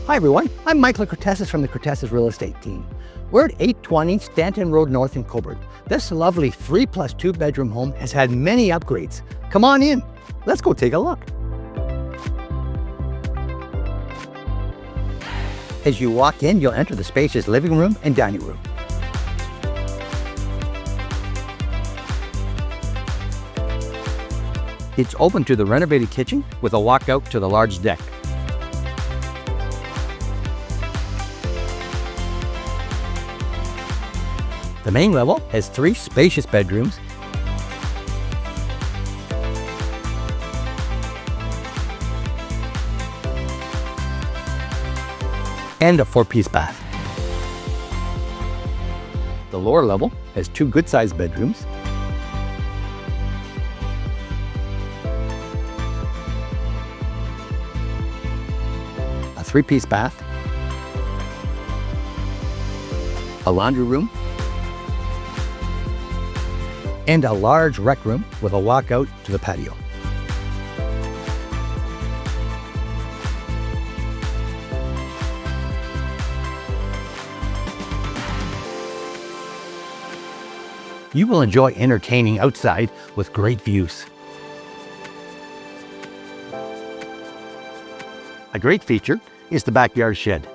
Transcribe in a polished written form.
Hi everyone, I'm Michael Cortesis from the Cortesis Real Estate team. We're at 820 Stanton Road North in Cobourg. This lovely 3+2 bedroom home has had many upgrades. Come on in, let's go take a look. As you walk in, you'll enter the spacious living room and dining room. It's open to the renovated kitchen with a walkout to the large deck. The main level has 3 spacious bedrooms and a 4-piece bath. The lower level has 2 good-sized bedrooms a 3-piece bath, a laundry room, and a large rec room with a walkout to the patio. You will enjoy entertaining outside with great views. A great feature is the backyard shed.